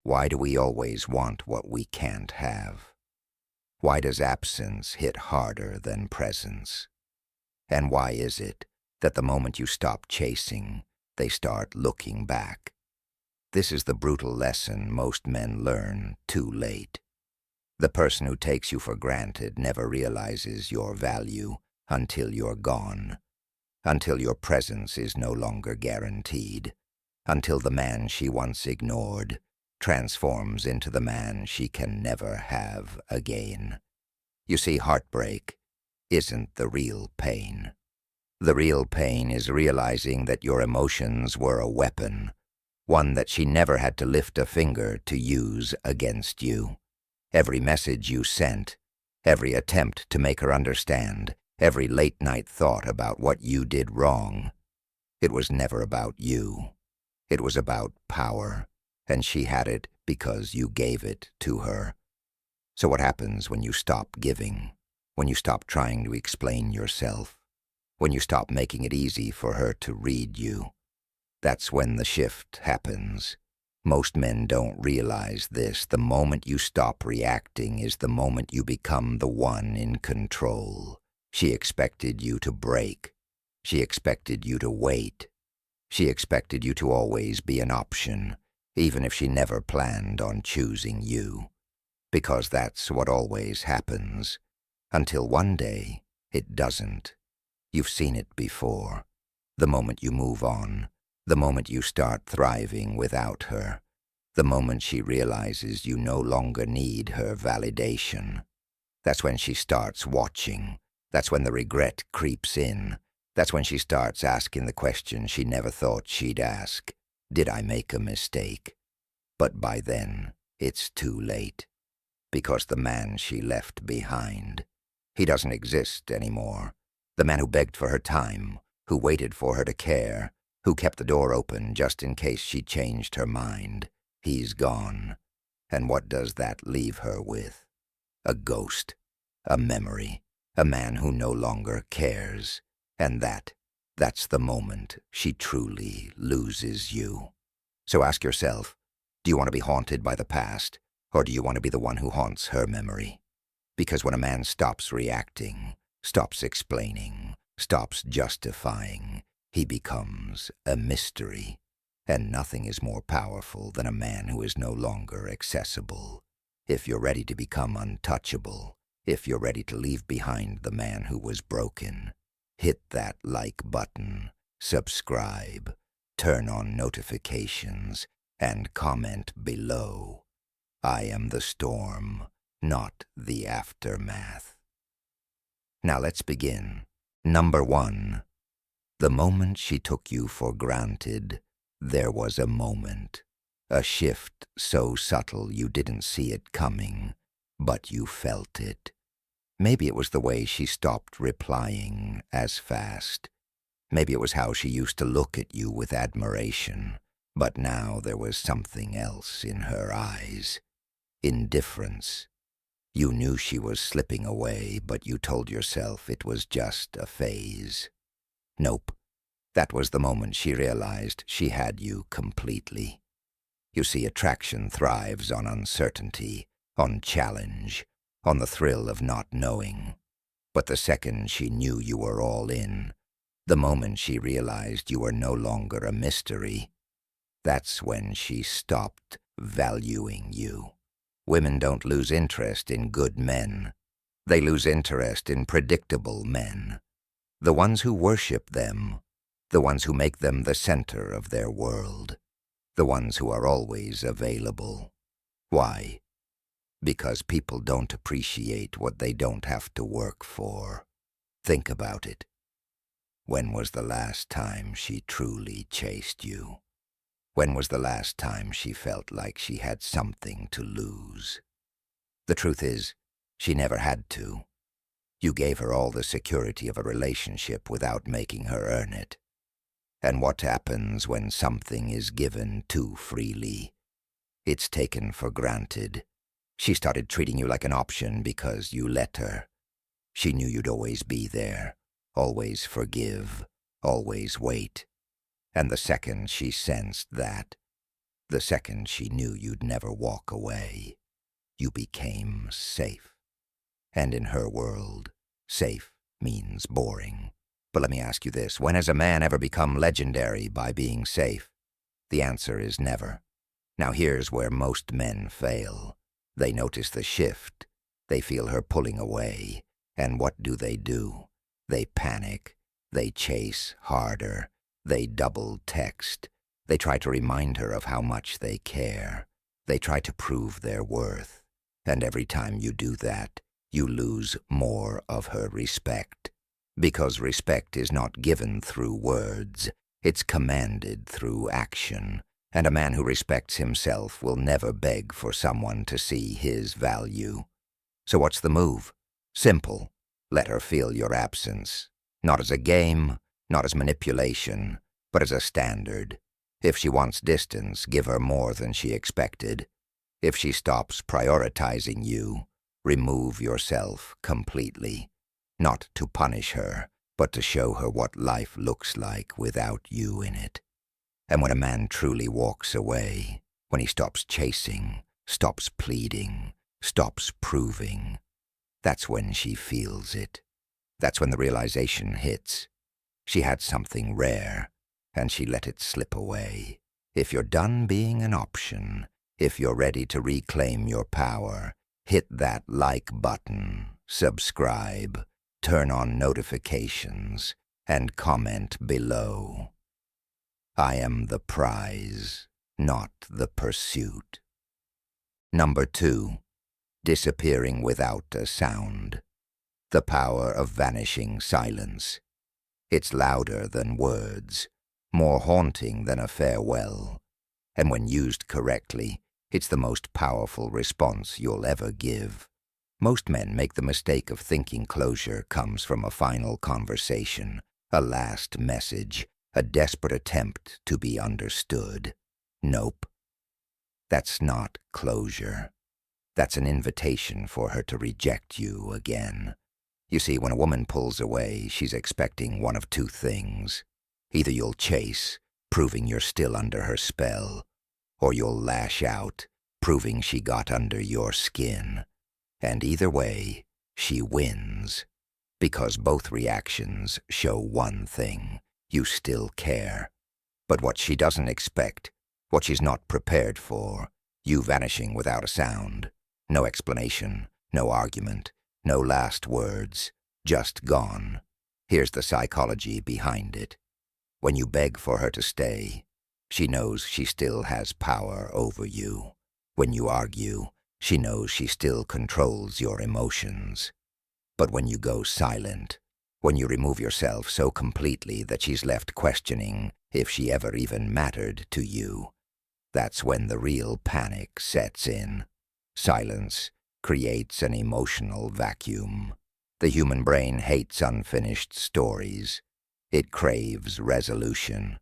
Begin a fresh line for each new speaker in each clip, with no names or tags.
Why do we always want what we can't have? Why does absence hit harder than presence? And why is it that the moment you stop chasing, they start looking back? This is the brutal lesson most men learn too late. The person who takes you for granted never realizes your value until you're gone, until your presence is no longer guaranteed, until the man she once ignored transforms into the man she can never have again. You see, heartbreak isn't the real pain. The real pain is realizing that your emotions were a weapon, one that she never had to lift a finger to use against you. Every message you sent, every attempt to make her understand, every late-night thought about what you did wrong, it was never about you. It was about power, and she had it because you gave it to her. So what happens when you stop giving, when you stop trying to explain yourself, when you stop making it easy for her to read you? That's when the shift happens. Most men don't realize this. The moment you stop reacting is the moment you become the one in control. She expected you to break. She expected you to wait. She expected you to always be an option, even if she never planned on choosing you. Because that's what always happens, until one day it doesn't. You've seen it before. The moment you move on, the moment you start thriving without her, the moment she realizes you no longer need her validation. That's when she starts watching. That's when the regret creeps in. That's when she starts asking the question she never thought she'd ask. Did I make a mistake? But by then, it's too late. Because the man she left behind, he doesn't exist anymore. The man who begged for her time, who waited for her to care, who kept the door open just in case she changed her mind, he's gone. And what does that leave her with? A ghost, a memory, a man who no longer cares. And that's the moment she truly loses you. So ask yourself, do you want to be haunted by the past, or do you want to be the one who haunts her memory? Because when a man stops reacting, stops explaining, stops justifying, he becomes a mystery. And nothing is more powerful than a man who is no longer accessible. If you're ready to become untouchable, if you're ready to leave behind the man who was broken, hit that like button, subscribe, turn on notifications, and comment below. I am the storm, not the aftermath. Now let's begin. Number 1. The moment she took you for granted, there was a moment, a shift so subtle you didn't see it coming, but you felt it. Maybe it was the way she stopped replying as fast. Maybe it was how she used to look at you with admiration, but now there was something else in her eyes. Indifference. You knew she was slipping away, but you told yourself it was just a phase. Nope. That was the moment she realized she had you completely. You see, attraction thrives on uncertainty, on challenge, on the thrill of not knowing. But the second she knew you were all in, the moment she realized you were no longer a mystery, that's when she stopped valuing you. Women don't lose interest in good men. They lose interest in predictable men. The ones who worship them, the ones who make them the center of their world, the ones who are always available. Why? Because people don't appreciate what they don't have to work for. Think about it. When was the last time she truly chased you? When was the last time she felt like she had something to lose? The truth is, she never had to. You gave her all the security of a relationship without making her earn it. And what happens when something is given too freely? It's taken for granted. She started treating you like an option because you let her. She knew you'd always be there, always forgive, always wait. And the second she sensed that, The second she knew you'd never walk away, you became safe. And in her world, safe means boring. But let me ask you this, when has a man ever become legendary by being safe? The answer is never. Now here's where most men fail. They notice the shift. They feel her pulling away. And what do? They panic. They chase harder. They double text. They try to remind her of how much they care. They try to prove their worth. And every time you do that, you lose more of her respect. Because respect is not given through words. It's commanded through action. And a man who respects himself will never beg for someone to see his value. So what's the move? Simple. Let her feel your absence. Not as a game, not as manipulation, but as a standard. If she wants distance, give her more than she expected. If she stops prioritizing you, remove yourself completely. Not to punish her, but to show her what life looks like without you in it. And when a man truly walks away, when he stops chasing, stops pleading, stops proving, that's when she feels it. That's when the realization hits. She had something rare, and she let it slip away. If you're done being an option, if you're ready to reclaim your power, hit that like button, subscribe, turn on notifications, and comment below. I am the prize, not the pursuit. Number 2, disappearing without a sound. The power of vanishing silence. It's louder than words, more haunting than a farewell. And when used correctly, it's the most powerful response you'll ever give. Most men make the mistake of thinking closure comes from a final conversation, a last message, a desperate attempt to be understood. Nope. That's not closure. That's an invitation for her to reject you again. You see, when a woman pulls away, she's expecting one of two things. Either you'll chase, proving you're still under her spell, or you'll lash out, proving she got under your skin. And either way, she wins. Because both reactions show one thing. You still care. But what she doesn't expect, what she's not prepared for, you vanishing without a sound. No explanation, no argument, no last words, just gone. Here's the psychology behind it. When you beg for her to stay, she knows she still has power over you. When you argue, she knows she still controls your emotions. But when you go silent, when you remove yourself so completely that she's left questioning if she ever even mattered to you, that's when the real panic sets in. Silence creates an emotional vacuum. The human brain hates unfinished stories. It craves resolution.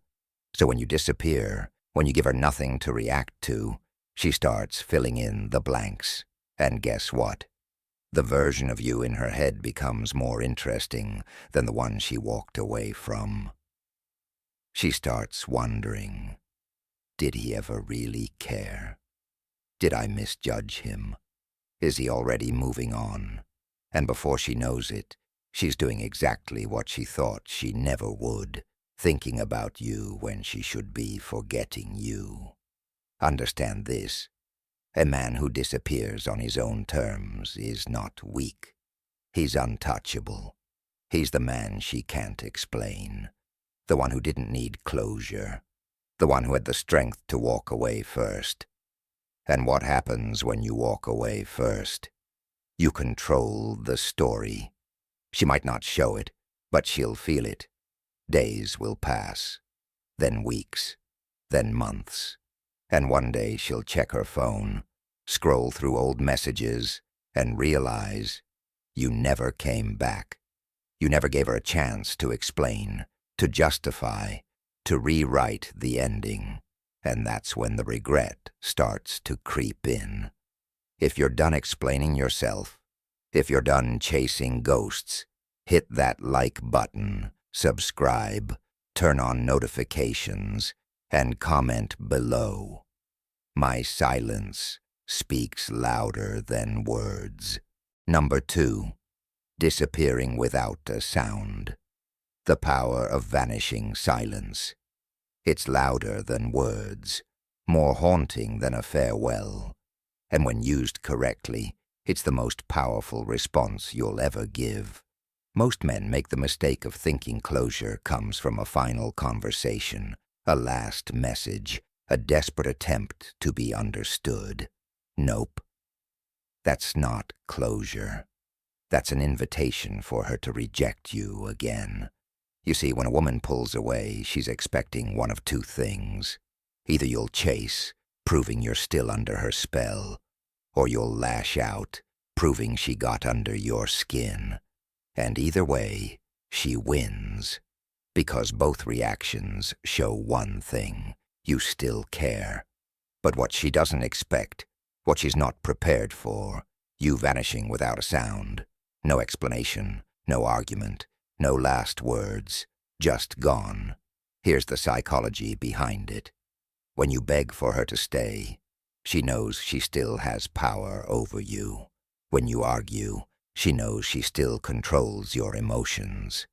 So when you disappear, when you give her nothing to react to, she starts filling in the blanks. And guess what? The version of you in her head becomes more interesting than the one she walked away from. She starts wondering, did he ever really care? Did I misjudge him? Is he already moving on? And before she knows it, she's doing exactly what she thought she never would, thinking about you when she should be forgetting you. Understand this. A man who disappears on his own terms is not weak. He's untouchable. He's the man she can't explain. The one who didn't need closure. The one who had the strength to walk away first. And what happens when you walk away first? You control the story. She might not show it, but she'll feel it. Days will pass, then weeks, then months. And one day she'll check her phone, scroll through old messages, and realize you never came back. You never gave her a chance to explain, to justify, to rewrite the ending. And that's when the regret starts to creep in. If you're done explaining yourself, if you're done chasing ghosts, hit that like button, subscribe, turn on notifications, and comment below. My silence speaks louder than words. Number 2. Disappearing without a sound. The power of vanishing silence. It's louder than words, more haunting than a farewell. And when used correctly, it's the most powerful response you'll ever give. Most men make the mistake of thinking closure comes from a final conversation, a last message, a desperate attempt to be understood. Nope. That's not closure. That's an invitation for her to reject you again. You see, when a woman pulls away, she's expecting one of two things. Either you'll chase, proving you're still under her spell, or you'll lash out, proving she got under your skin. And either way, she wins. Because both reactions show one thing: you still care. But what she doesn't expect, what she's not prepared for, you vanishing without a sound. No explanation, no argument, no last words, just gone. Here's the psychology behind it. When you beg for her to stay, she knows she still has power over you. When you argue, she knows she still controls your emotions.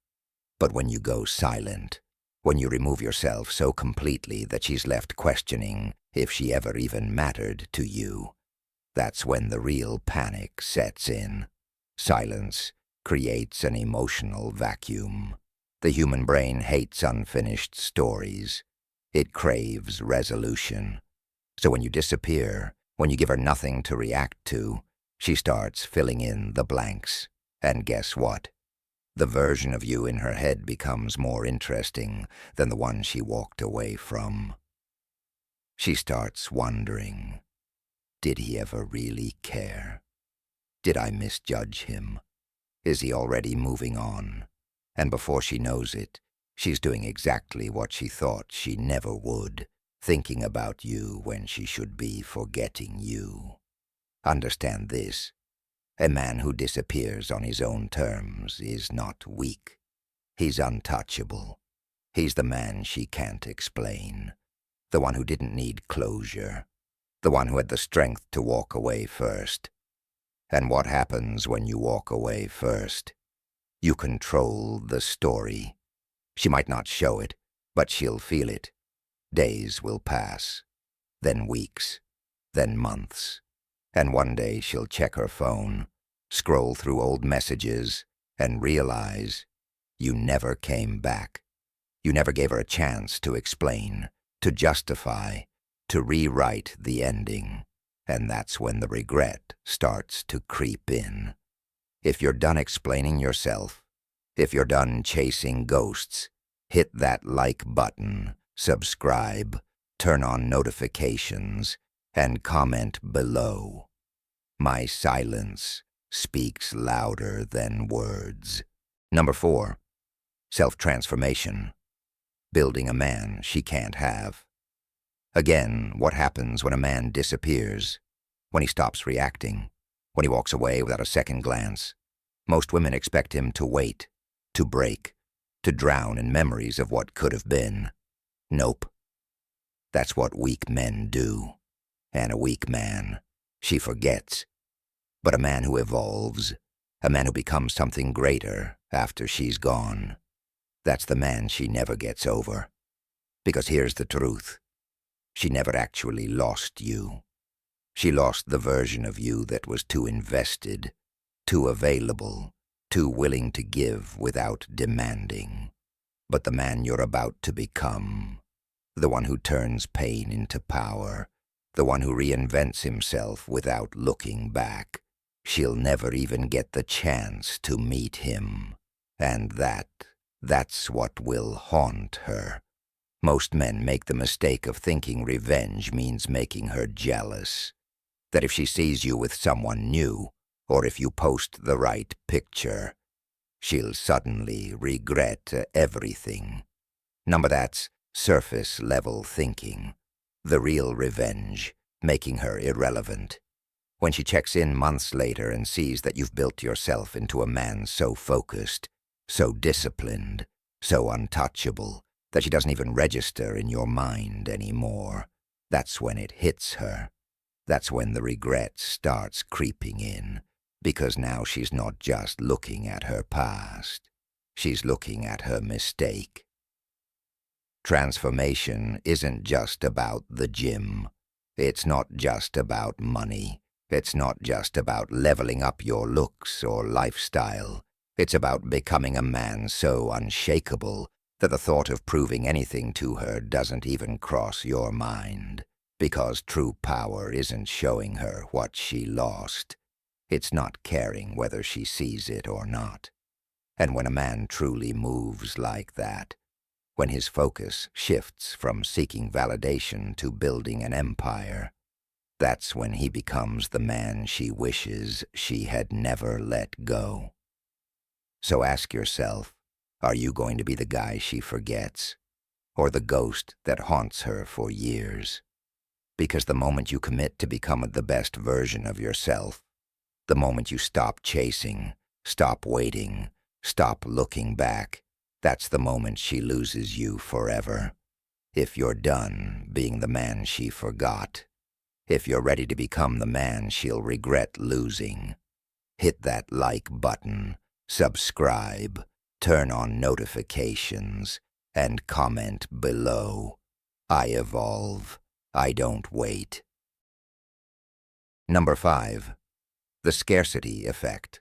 But when you go silent, when you remove yourself so completely that she's left questioning if she ever even mattered to you, that's when the real panic sets in. Silence creates an emotional vacuum. The human brain hates unfinished stories. It craves resolution. So when you disappear, when you give her nothing to react to, she starts filling in the blanks. And guess what? The version of you in her head becomes more interesting than the one she walked away from. She starts wondering, did he ever really care? Did I misjudge him? Is he already moving on? And before she knows it, she's doing exactly what she thought she never would, thinking about you when she should be forgetting you. Understand this: a man who disappears on his own terms is not weak. He's untouchable. He's the man she can't explain, the one who didn't need closure, the one who had the strength to walk away first. And what happens when you walk away first? You control the story. She might not show it, but she'll feel it. Days will pass, then weeks, then months. And one day she'll check her phone, scroll through old messages, and realize you never came back. You never gave her a chance to explain, to justify, to rewrite the ending. And that's when the regret starts to creep in. If you're done explaining yourself, if you're done chasing ghosts, hit that like button, subscribe, turn on notifications, and comment below. My silence speaks louder than words. Number 4. Self-transformation. Building a man she can't have. Again, what happens when a man disappears? When he stops reacting? When he walks away without a second glance? Most women expect him to wait, to break, to drown in memories of what could have been. Nope. That's what weak men do. And a weak man, she forgets. But a man who evolves, a man who becomes something greater after she's gone, that's the man she never gets over. Because here's the truth. She never actually lost you. She lost the version of you that was too invested, too available, too willing to give without demanding. But the man you're about to become, the one who turns pain into power, the one who reinvents himself without looking back, she'll never even get the chance to meet him. And that's what will haunt her. Most men make the mistake of thinking revenge means making her jealous. That if she sees you with someone new, or if you post the right picture, she'll suddenly regret everything. That's surface-level thinking. The real revenge, making her irrelevant. When she checks in months later and sees that you've built yourself into a man so focused, so disciplined, so untouchable, that she doesn't even register in your mind anymore, That's when it hits her. That's when the regret starts creeping in, because now she's not just looking at her past. She's looking at her mistake. Transformation isn't just about the gym. It's not just about money. It's not just about leveling up your looks or lifestyle. It's about becoming a man so unshakable that the thought of proving anything to her doesn't even cross your mind. Because true power isn't showing her what she lost. It's not caring whether she sees it or not. And when a man truly moves like that, when his focus shifts from seeking validation to building an empire, that's when he becomes the man she wishes she had never let go. So ask yourself, are you going to be the guy she forgets, or the ghost that haunts her for years? Because the moment you commit to become the best version of yourself, the moment you stop chasing, stop waiting, stop looking back, that's the moment she loses you forever. If you're done being the man she forgot, if you're ready to become the man she'll regret losing, hit that like button, subscribe, turn on notifications, and comment below. I evolve. I don't wait. Number 5. The scarcity effect.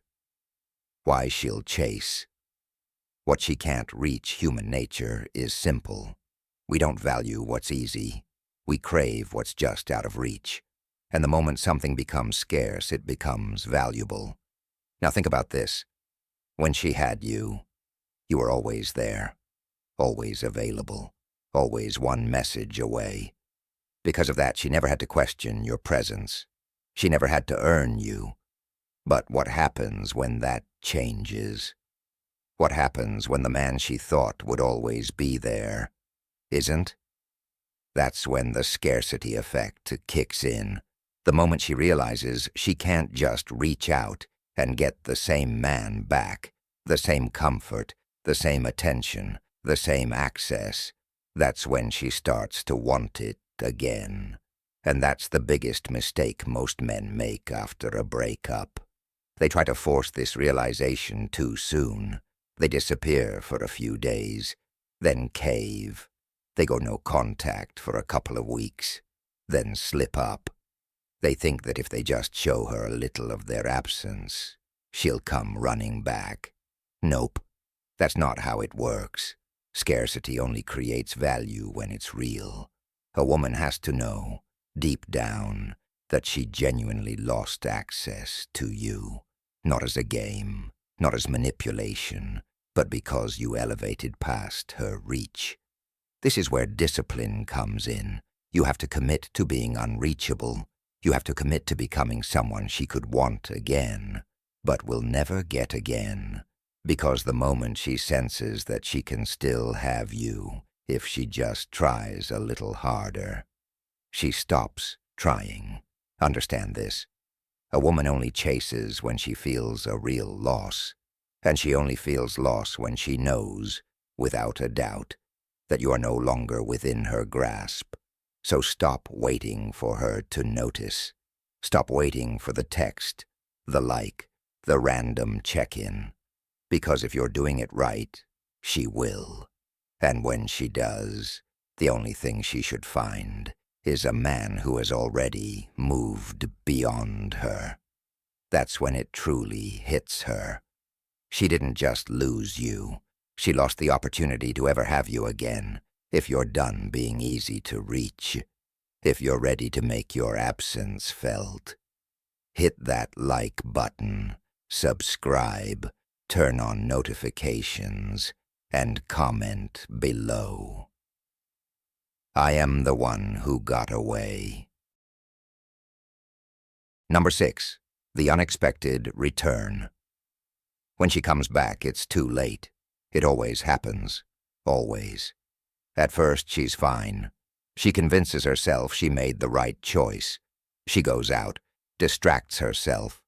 Why she'll chase. What she can't reach, human nature, is simple. We don't value what's easy. We crave what's just out of reach. And the moment something becomes scarce, it becomes valuable. Now think about this. When she had you, you were always there, always available, always one message away. Because of that, she never had to question your presence. She never had to earn you. But what happens when that changes? What happens when the man she thought would always be there isn't? That's when the scarcity effect kicks in. The moment she realizes she can't just reach out and get the same man back, the same comfort, the same attention, the same access, that's when she starts to want it again. And that's the biggest mistake most men make after a breakup. They try to force this realization too soon. They disappear for a few days, then cave. They go no contact for a couple of weeks, then slip up. They think that if they just show her a little of their absence, she'll come running back. Nope, that's not how it works. Scarcity only creates value when it's real. A woman has to know, deep down, that she genuinely lost access to you. Not as a game, not as manipulation, but because you elevated past her reach. This is where discipline comes in. You have to commit to being unreachable. You have to commit to becoming someone she could want again, but will never get again. Because the moment she senses that she can still have you, if she just tries a little harder, she stops trying. Understand this. A woman only chases when she feels a real loss, and she only feels loss when she knows, without a doubt, that you are no longer within her grasp. So stop waiting for her to notice. Stop waiting for the text, the like, the random check-in. Because if you're doing it right, she will. And when she does, the only thing she should find is a man who has already moved beyond her. That's when it truly hits her. She didn't just lose you. She lost the opportunity to ever have you again, if you're done being easy to reach, if you're ready to make your absence felt. Hit that like button, subscribe, turn on notifications, and comment below. I am the one who got away. Number 6. The unexpected return. When she comes back, it's too late. It always happens. Always. At first, she's fine. She convinces herself she made the right choice. She goes out, distracts herself,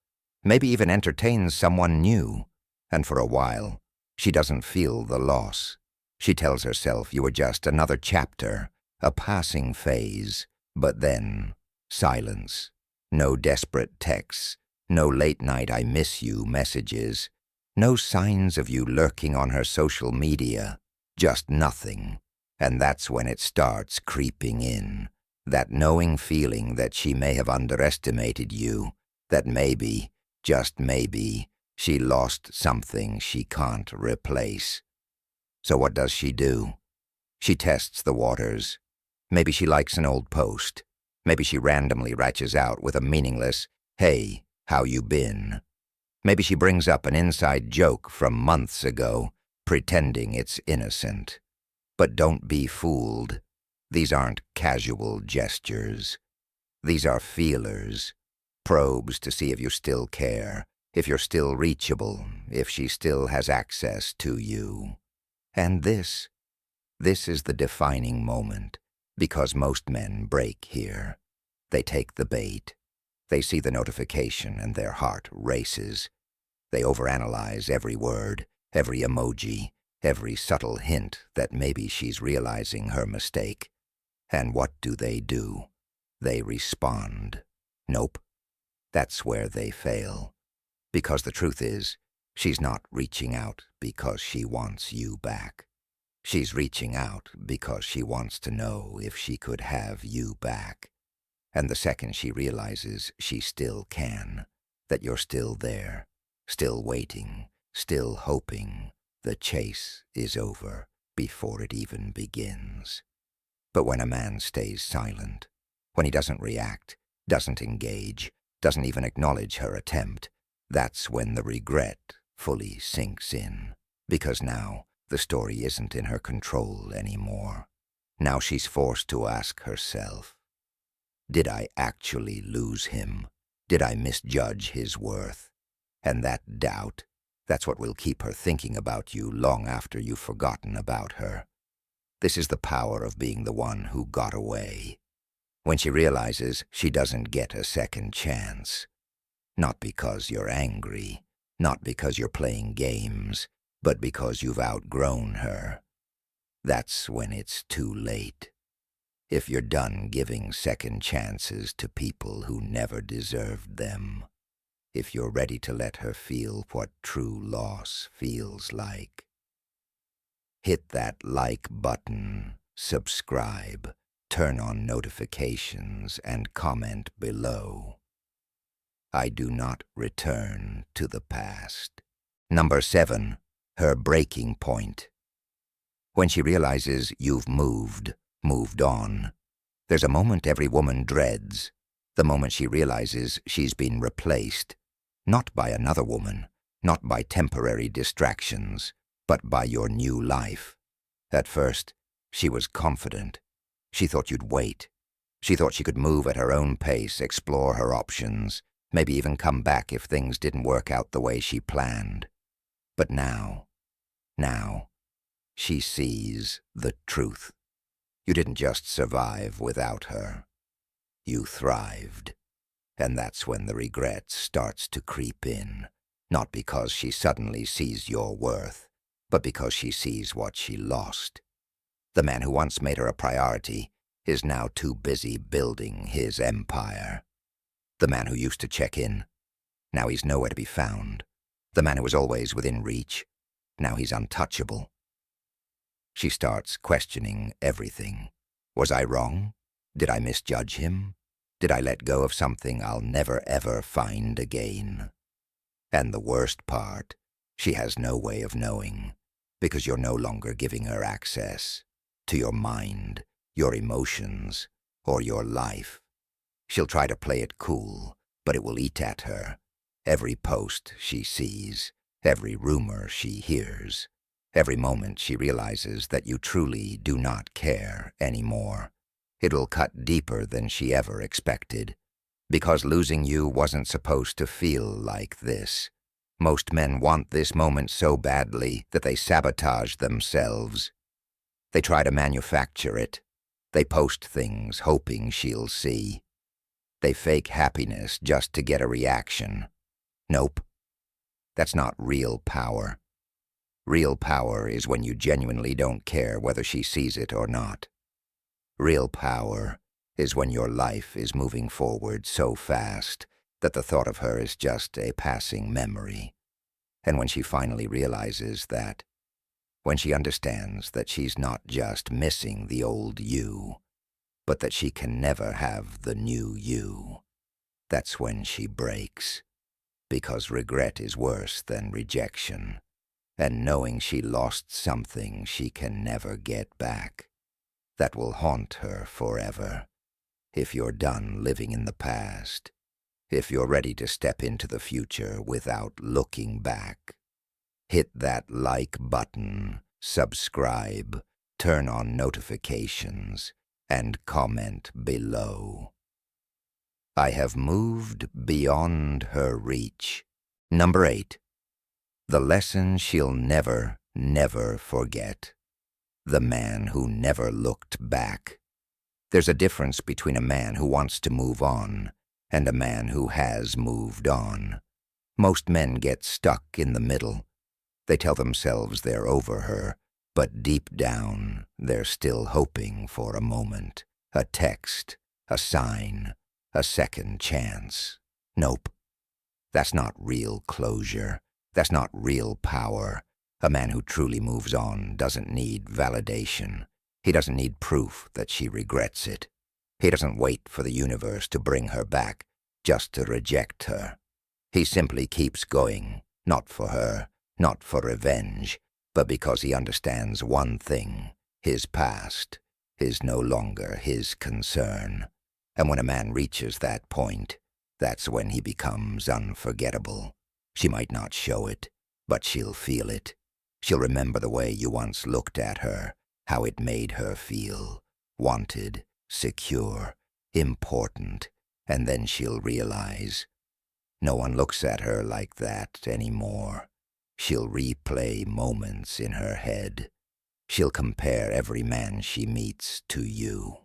maybe even entertains someone new. And for a while, she doesn't feel the loss. She tells herself you were just another chapter, a passing phase, But then, silence. No desperate texts, no late-night "I miss you" messages, no signs of you lurking on her social media, just nothing. And that's when it starts creeping in, that knowing feeling that she may have underestimated you, that maybe, just maybe, she lost something she can't replace. So what does she do? She tests the waters. Maybe she likes an old post. Maybe she randomly ratchets out with a meaningless, "Hey, how you been?" Maybe she brings up an inside joke from months ago, pretending it's innocent. But don't be fooled. These aren't casual gestures. These are feelers, probes to see if you still care, if you're still reachable, if she still has access to you. And this is the defining moment, because most men break here. They take the bait. They see the notification and their heart races. They overanalyze every word, every emoji, every subtle hint that maybe she's realizing her mistake. And what do? They respond. Nope. That's where they fail. Because the truth is, she's not reaching out because she wants you back. She's reaching out because she wants to know if she could have you back. And the second she realizes she still can, that you're still there, still waiting, still hoping, the chase is over before it even begins. But when a man stays silent, when he doesn't react, doesn't engage, doesn't even acknowledge her attempt, that's when the regret fully sinks in. Because now the story isn't in her control anymore. Now she's forced to ask herself, did I actually lose him? Did I misjudge his worth? And that doubt, that's what will keep her thinking about you long after you've forgotten about her. This is the power of being the one who got away. When she realizes she doesn't get a second chance. Not because you're angry, not because you're playing games, but because you've outgrown her. That's when it's too late. If you're done giving second chances to people who never deserved them. If you're ready to let her feel what true loss feels like. Hit that like button, subscribe, turn on notifications, and comment below. I do not return to the past. Number 7, her breaking point. When she realizes you've moved on, there's a moment every woman dreads, the moment she realizes she's been replaced, not by another woman, not by temporary distractions, but by your new life. At first, she was confident. She thought you'd wait. She thought she could move at her own pace, explore her options, maybe even come back if things didn't work out the way she planned. But now, she sees the truth. You didn't just survive without her. You thrived. And that's when the regret starts to creep in, not because she suddenly sees your worth, but because she sees what she lost. The man who once made her a priority is now too busy building his empire. The man who used to check in, now he's nowhere to be found. The man who was always within reach, now he's untouchable. She starts questioning everything. Was I wrong? Did I misjudge him? Did I let go of something I'll never ever find again? And the worst part, she has no way of knowing, because you're no longer giving her access to your mind, your emotions, or your life. She'll try to play it cool, but it will eat at her. Every post she sees, every rumor she hears, every moment she realizes that you truly do not care anymore. It will cut deeper than she ever expected, because losing you wasn't supposed to feel like this. Most men want this moment so badly that they sabotage themselves. They try to manufacture it. They post things hoping she'll see. They fake happiness just to get a reaction. Nope. That's not real power. Real power is when you genuinely don't care whether she sees it or not. Real power is when your life is moving forward so fast that the thought of her is just a passing memory. And when she finally realizes that, when she understands that she's not just missing the old you, but that she can never have the new you, that's when she breaks. Because regret is worse than rejection, and knowing she lost something she can never get back, that will haunt her forever. If you're done living in the past, if you're ready to step into the future without looking back, hit that like button, subscribe, turn on notifications, and comment below. I have moved beyond her reach. Number 8. The lesson she'll never, never forget. The man who never looked back. There's a difference between a man who wants to move on and a man who has moved on. Most men get stuck in the middle. They tell themselves they're over her, but deep down they're still hoping for a moment, a text, a sign, a second chance. Nope. That's not real closure. That's not real power. A man who truly moves on doesn't need validation. He doesn't need proof that she regrets it. He doesn't wait for the universe to bring her back just to reject her. He simply keeps going, not for her, not for revenge, but because he understands one thing: his past is no longer his concern. And when a man reaches that point, that's when he becomes unforgettable. She might not show it, but she'll feel it. She'll remember the way you once looked at her, how it made her feel, wanted, secure, important, and then she'll realize no one looks at her like that anymore. She'll replay moments in her head. She'll compare every man she meets to you.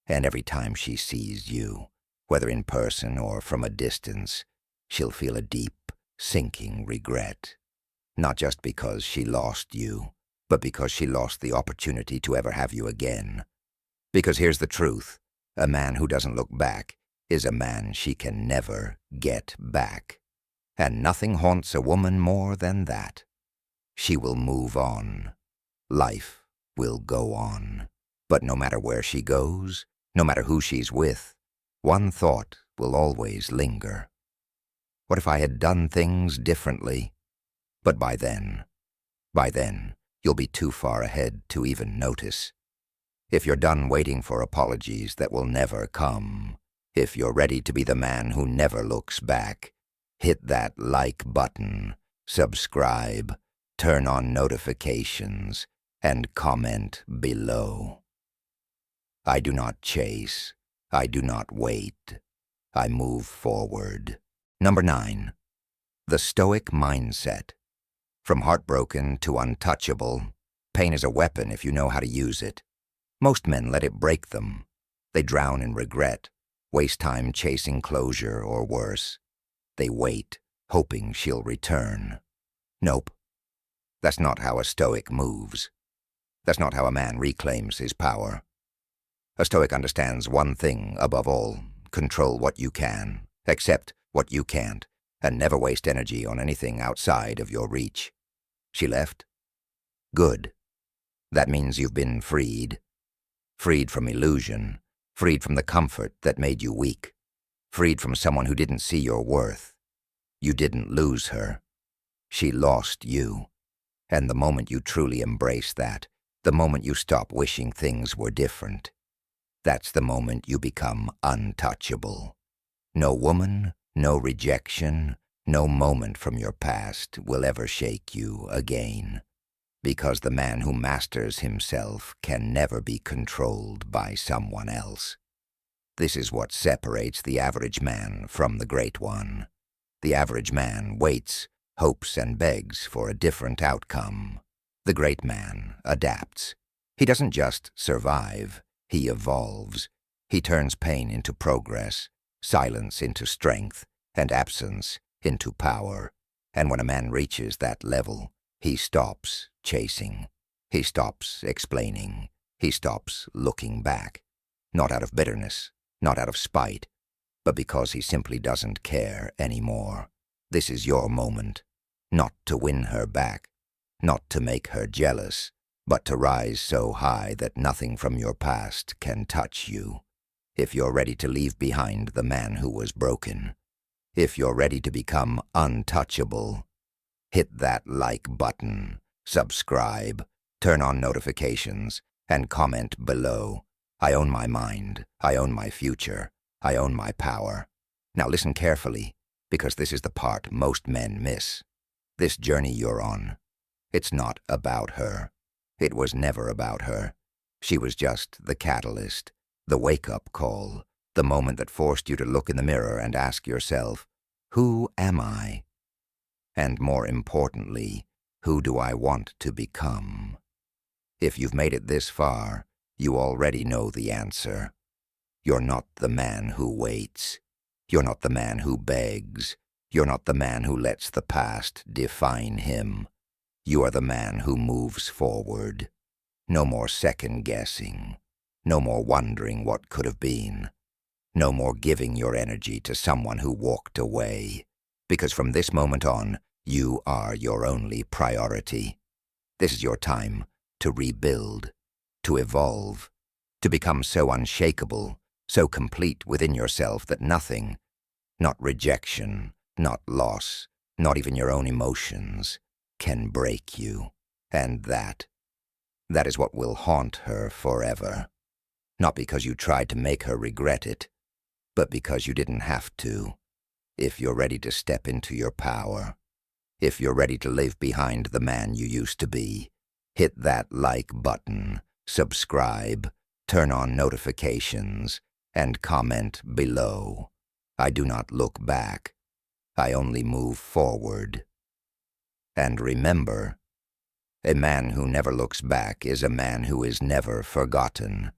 And every time she sees you, whether in person or from a distance, she'll feel a deep, sinking regret. Not just because she lost you, but because she lost the opportunity to ever have you again. Because here's the truth: a man who doesn't look back is a man she can never get back. And nothing haunts a woman more than that. She will move on. Life will go on. But no matter where she goes, no matter who she's with, one thought will always linger. What if I had done things differently? But by then, you'll be too far ahead to even notice. If you're done waiting for apologies that will never come, if you're ready to be the man who never looks back, hit that like button, subscribe, turn on notifications, and comment below. I do not chase. I do not wait. I move forward. Number 9. The Stoic mindset. From heartbroken to untouchable, pain is a weapon if you know how to use it. Most men let it break them. They drown in regret, waste time chasing closure, or worse. They wait, hoping she'll return. Nope. That's not how a Stoic moves. That's not how a man reclaims his power. A Stoic understands one thing above all: control what you can, accept what you can't, and never waste energy on anything outside of your reach. She left? Good. That means you've been freed. Freed from illusion, freed from the comfort that made you weak, freed from someone who didn't see your worth. You didn't lose her. She lost you. And the moment you truly embrace that, the moment you stop wishing things were different, that's the moment you become untouchable. No woman, no rejection, no moment from your past will ever shake you again. Because the man who masters himself can never be controlled by someone else. This is what separates the average man from the great one. The average man waits, hopes, and begs for a different outcome. The great man adapts. He doesn't just survive, he evolves. He turns pain into progress, silence into strength, and absence into power. And when a man reaches that level, he stops chasing. He stops explaining. He stops looking back. Not out of bitterness, not out of spite, but because he simply doesn't care anymore. This is your moment, not to win her back, not to make her jealous, but to rise so high that nothing from your past can touch you. If you're ready to leave behind the man who was broken, if you're ready to become untouchable, hit that like button, subscribe, turn on notifications, and comment below. I own my mind, I own my future, I own my power. Now listen carefully, because this is the part most men miss. This journey you're on, it's not about her. It was never about her. She was just the catalyst, the wake-up call, the moment that forced you to look in the mirror and ask yourself, who am I? And more importantly, who do I want to become? If you've made it this far, you already know the answer. You're not the man who waits. You're not the man who begs. You're not the man who lets the past define him. You are the man who moves forward. No more second-guessing. No more wondering what could have been. No more giving your energy to someone who walked away. Because from this moment on, you are your only priority. This is your time to rebuild, to evolve, to become so unshakable, so complete within yourself that nothing, not rejection, not loss, not even your own emotions, can break you. And that is what will haunt her forever. Not because you tried to make her regret it, but because you didn't have to. If you're ready to step into your power, if you're ready to leave behind the man you used to be, hit that like button, subscribe, turn on notifications, and comment below. I do not look back. I only move forward. And remember, a man who never looks back is a man who is never forgotten.